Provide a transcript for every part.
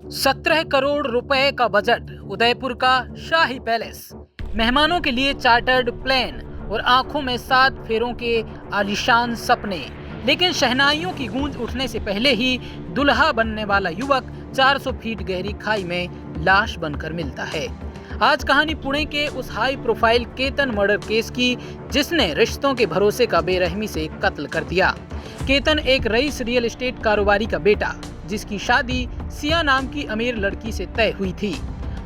17 करोड़ रुपए का बजट, उदयपुर का शाही पैलेस, मेहमानों के लिए चार्टर्ड प्लेन और आंखों में 7 फेरों के आलीशान सपने। लेकिन शहनाइयों की गूंज उठने से पहले ही दुल्हा बनने वाला युवक 400 फीट गहरी खाई में लाश बनकर मिलता है। आज कहानी पुणे के उस high profile Ketan murder case की, जिसने रिश्तों के भरोसे का बेरहमी से कत्ल कर दिया। केतन एक रईस रियल एस्टेट कारोबारी का बेटा, जिसकी शादी सिया नाम की अमीर लड़की से तय हुई थी।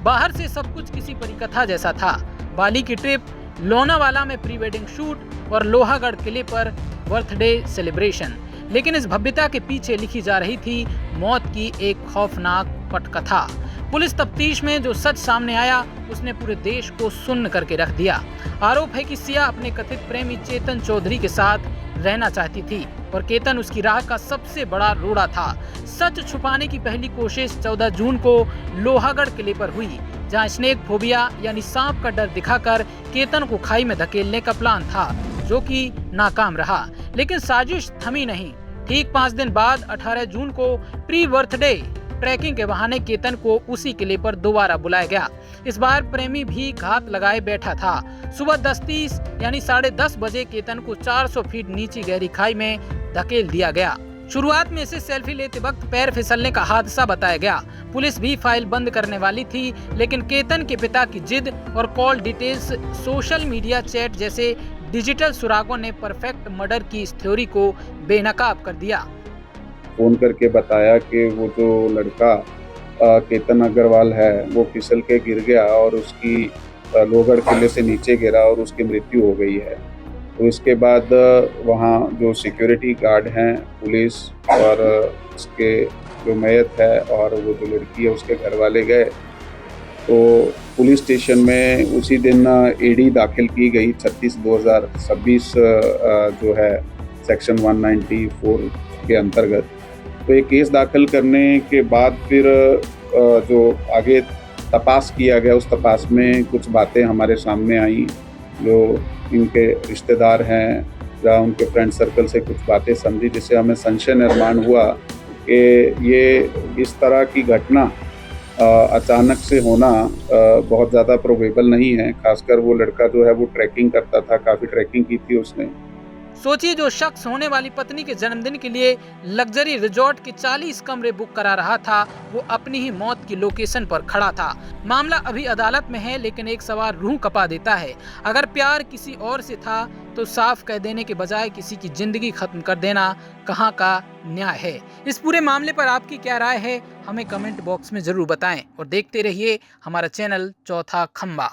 बाहर से सब कुछ किसी परिकथा जैसा था। बाली की ट्रिप, लोनावाला में प्री वेडिंग शूट और लोहागढ़ किले पर बर्थडे सेलिब्रेशन। लेकिन इस भव्यता के पीछे लिखी जा रही थी मौत की एक खौफनाक पटकथा। पुलिस तफ्तीश में जो सच सामने आया, उसने पूरे देश को सुन्न करके रख दिया। आरोप है कि सिया अपने कथित प्रेमी चेतन चौधरी के साथ रहना चाहती थी और केतन उसकी राह का सबसे बड़ा रोड़ा था। सच छुपाने की पहली कोशिश 14 जून को लोहागढ़ किले पर हुई, जहां स्नेक फोबिया यानी सांप का डर दिखाकर केतन को खाई में धकेलने का प्लान था, जो कि नाकाम रहा। लेकिन साजिश थमी नहीं। ठीक 5 दिन बाद 18 जून को प्री बर्थडे ट्रैकिंग के बहाने केतन को उसी किले पर दोबारा बुलाया गया। इस बार प्रेमी भी घात लगाए बैठा था। सुबह 10:30 यानी 10:30 बजे केतन को 400 फीट नीची गहरी खाई में धकेल दिया गया। शुरुआत में इसे सेल्फी लेते वक्त पैर फिसलने का हादसा बताया गया। पुलिस भी फाइल बंद करने वाली थी, लेकिन केतन के पिता की जिद और call details, social media chat जैसे डिजिटल सुरागों ने परफेक्ट मर्डर की इस थ्योरी को बेनकाब कर दिया। फ़ोन करके बताया कि वो जो लड़का केतन अग्रवाल है, वो फिसल के गिर गया और उसकी लोहगढ़ किले से नीचे गिरा और उसकी मृत्यु हो गई है। तो इसके बाद वहाँ जो सिक्योरिटी गार्ड हैं, पुलिस और उसके जो मैयत है और वो जो लड़की है उसके घर वाले गए। तो पुलिस स्टेशन में उसी दिन एडी दाखिल की गई 36/2026 जो है सेक्शन 194 के अंतर्गत। तो ये केस दाखिल करने के बाद फिर जो आगे तपास किया गया, उस तपास में कुछ बातें हमारे सामने आई। जो इनके रिश्तेदार हैं या उनके फ्रेंड सर्कल से कुछ बातें समझी, जिससे हमें संशय निर्माण हुआ कि ये इस तरह की घटना अचानक से होना बहुत ज़्यादा प्रोबेबल नहीं है। खासकर वो लड़का जो है वो ट्रैकिंग करता था, काफ़ी ट्रैकिंग की थी उसने। सोचिए, जो शख्स होने वाली पत्नी के जन्मदिन के लिए लग्जरी रिजॉर्ट के 40 कमरे बुक करा रहा था, वो अपनी ही मौत की लोकेशन पर खड़ा था। मामला अभी अदालत में है, लेकिन एक सवाल रूह कपा देता है। अगर प्यार किसी और से था, तो साफ कह देने के बजाय किसी की जिंदगी खत्म कर देना कहाँ का न्याय है? इस पूरे मामले पर आपकी क्या राय है? हमें कमेंट बॉक्स में जरूर बताएं और देखते रहिए हमारा चैनल चौथा खंबा।